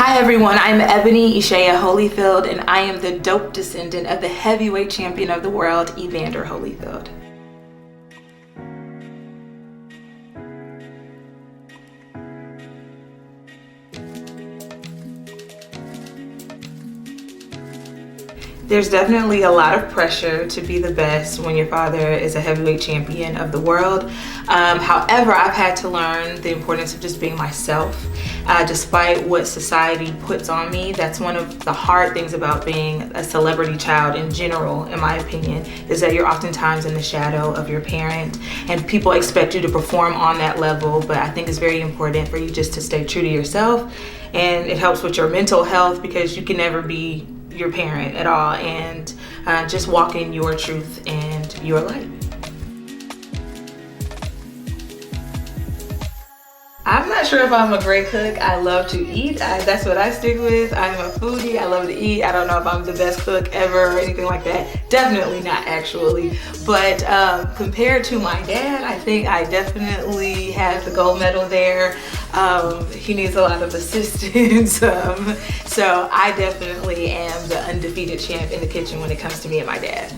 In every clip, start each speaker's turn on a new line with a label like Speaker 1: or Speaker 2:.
Speaker 1: Hi everyone, I'm Ebonne Eshaya Holyfield, and I am the dope descendant of the heavyweight champion of the world, Evander Holyfield. There's definitely a lot of pressure to be the best when your father is a heavyweight champion of the world. However, I've had to learn the importance of just being myself, despite what society puts on me. That's one of the hard things about being a celebrity child in general, in my opinion, is that you're oftentimes in the shadow of your parent, and people expect you to perform on that level. But I think it's very important for you just to stay true to yourself, and it helps with your mental health because you can never be your parent at all, and just walk in your truth and your light. I'm not sure if I'm a great cook. I love to eat. That's what I stick with. I'm a foodie. I love to eat. I don't know if I'm the best cook ever or anything like that. Definitely not, actually. But compared to my dad, I think I definitely have the gold medal there. He needs a lot of assistance. So I definitely am the undefeated champ in the kitchen when it comes to me and my dad.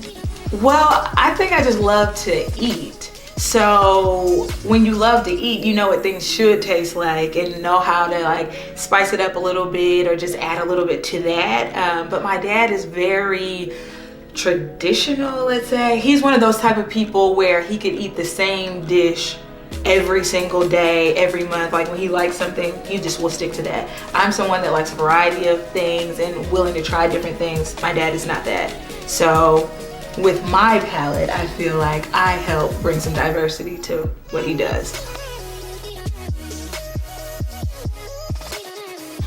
Speaker 1: Well, I think I just love to eat. So when you love to eat, you know what things should taste like and know how to like spice it up a little bit or just add a little bit to that. But my dad is very traditional, let's say. He's one of those type of people where he could eat the same dish every single day, every month. Like when he likes something, he just will stick to that. I'm someone that likes a variety of things and willing to try different things. My dad is not that. So with my palate, I feel like I help bring some diversity to what he does.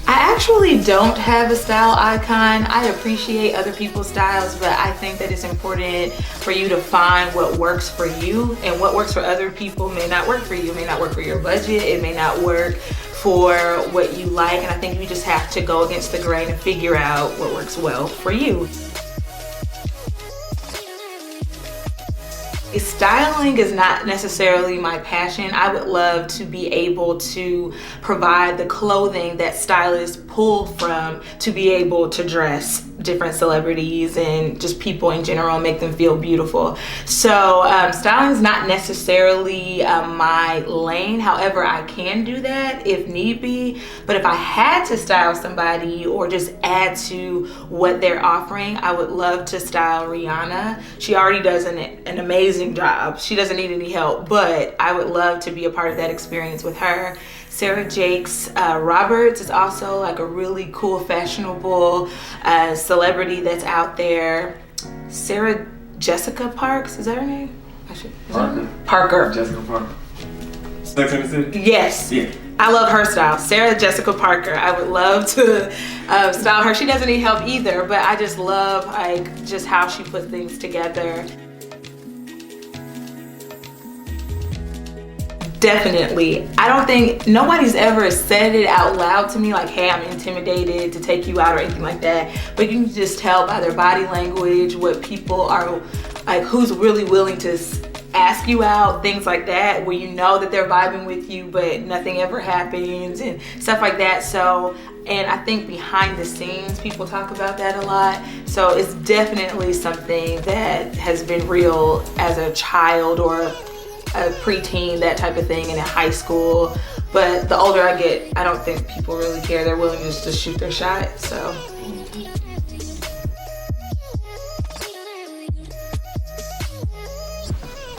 Speaker 1: I actually don't have a style icon. I appreciate other people's styles, but I think that it's important for you to find what works for you, and what works for other people may not work for you. It may not work for your budget. It may not work for what you like, and I think you just have to go against the grain and figure out what works well for you. Styling is not necessarily my passion. I would love to be able to provide the clothing that stylists pull from to be able to dress different celebrities and just people in general, make them feel beautiful. So styling is not necessarily my lane. However, I can do that if need be. But if I had to style somebody or just add to what they're offering, I would love to style Rihanna. She already does an amazing job. She doesn't need any help, but I would love to be a part of that experience with her. Sarah Jakes Roberts is also like a really cool, fashionable celebrity that's out there. Sarah Jessica Parks, is that her name? Parker.
Speaker 2: Jessica Parker. Sex and the City?
Speaker 1: Yes.
Speaker 2: Yeah.
Speaker 1: I love her style. Sarah Jessica Parker. I would love to style her. She doesn't need help either, but I just love like just how she puts things together. Definitely. I don't think nobody's ever said it out loud to me like, hey, I'm intimidated to take you out or anything like that. But you can just tell by their body language what people are like, who's really willing to ask you out, things like that, where you know that they're vibing with you, but nothing ever happens and stuff like that. So, and I think behind the scenes, people talk about that a lot. So it's definitely something that has been real as a child or a preteen, that type of thing, and in high school. But the older I get, I don't think people really care. They're willing just to shoot their shot. So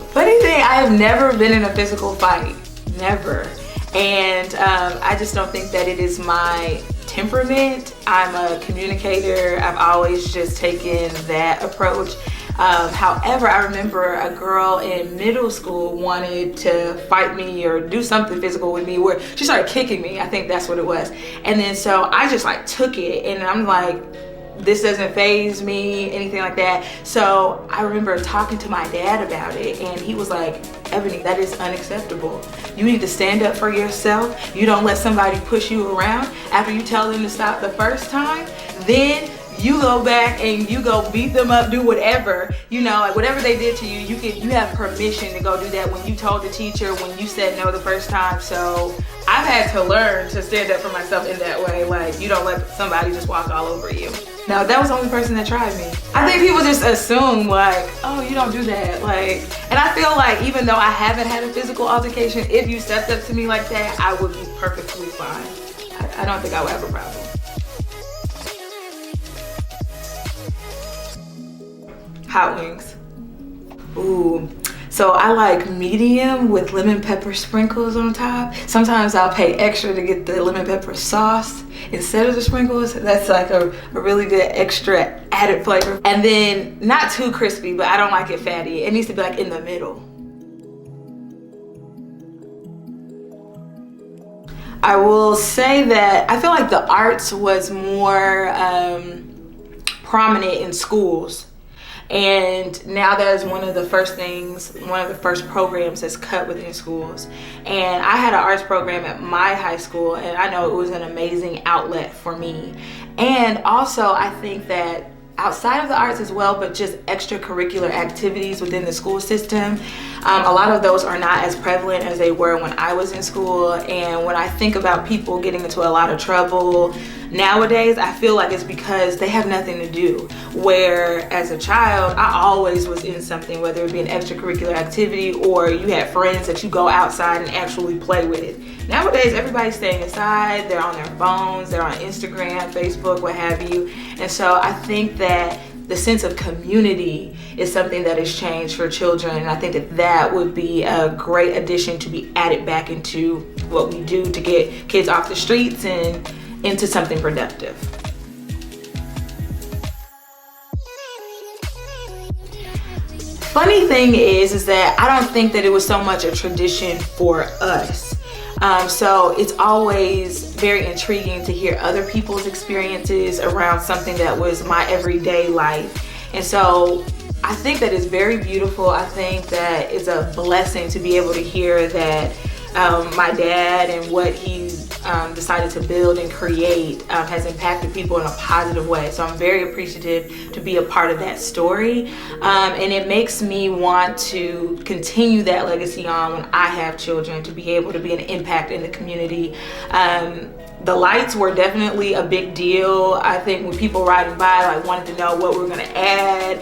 Speaker 1: funny thing, I have never been in a physical fight, never. And I just don't think that it is my temperament. I'm a communicator. I've always just taken that approach. However, I remember a girl in middle school wanted to fight me or do something physical with me, where she started kicking me. I think that's what it was. And then so I just like took it, and I'm like, this doesn't faze me, anything like that. So I remember talking to my dad about it, and he was like, Ebonne, that is unacceptable. You need to stand up for yourself. You don't let somebody push you around. After you tell them to stop the first time, then you go back and you go beat them up, do whatever, you know, like whatever they did to you, you have permission to go do that when you told the teacher, when you said no the first time. So I've had to learn to stand up for myself in that way. Like, you don't let somebody just walk all over you. No, that was the only person that tried me. I think people just assume like, oh, you don't do that. Like, and I feel like even Though I haven't had a physical altercation, if you stepped up to me like that, I would be perfectly fine. I don't think I would have a problem. Hot wings. Ooh. So I like medium with lemon pepper sprinkles on top. Sometimes I'll pay extra to get the lemon pepper sauce instead of the sprinkles. That's like a really good extra added flavor. And then not too crispy, but I don't like it fatty. It needs to be like in the middle. I will say that I feel like the arts was more prominent in schools. And now that is one of the first programs that's cut within schools. And I had an arts program at my high school, and I know it was an amazing outlet for me. And also I think that outside of the arts as well, but just extracurricular activities within the school system, a lot of those are not as prevalent as they were when I was in school. And when I think about people getting into a lot of trouble nowadays, I feel like it's because they have nothing to do. Where as a child, I always was in something, whether it be an extracurricular activity or you had friends that you go outside and actually play with. Nowadays, everybody's staying inside, they're on their phones, they're on Instagram, Facebook, what have you. And so I think that the sense of community is something that has changed for children, and I think that that would be a great addition to be added back into what we do to get kids off the streets and into something productive. Funny thing is that I don't think that it was so much a tradition for us. So it's always very intriguing to hear other people's experiences around something that was my everyday life. And so I think that it's very beautiful. I think that it's a blessing to be able to hear that my dad and what he's decided to build and create has impacted people in a positive way. So I'm very appreciative to be a part of that story. And it makes me want to continue that legacy on when I have children, to be able to be an impact in the community. The lights were definitely a big deal. I think when people riding by wanted to know what we were gonna add.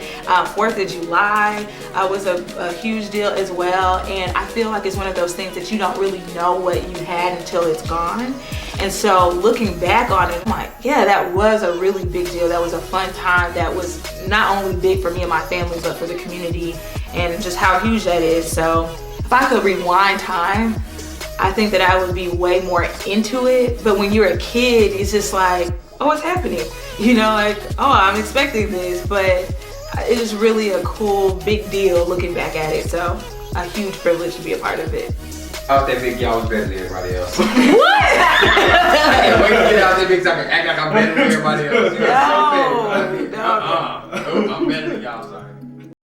Speaker 1: 4th of July was a huge deal as well. And I feel like it's one of those things that you don't really know what you had until it's gone. And so looking back on it, I'm like, yeah, that was a really big deal. That was a fun time. That was not only big for me and my family, but for the community, and just how huge that is. So if I could rewind time, I think that I would be way more into it. But when you're a kid, it's just like, oh, what's happening? You know, like, oh, I'm expecting this. But it is really a cool, big deal looking back at it. So a huge privilege to be a part of it.
Speaker 3: I thought that big y'all was better than everybody else.
Speaker 1: What?
Speaker 3: I can't wait to get out there big so I can act like I'm better than everybody else.
Speaker 1: No.
Speaker 3: I'm better than y'all. So.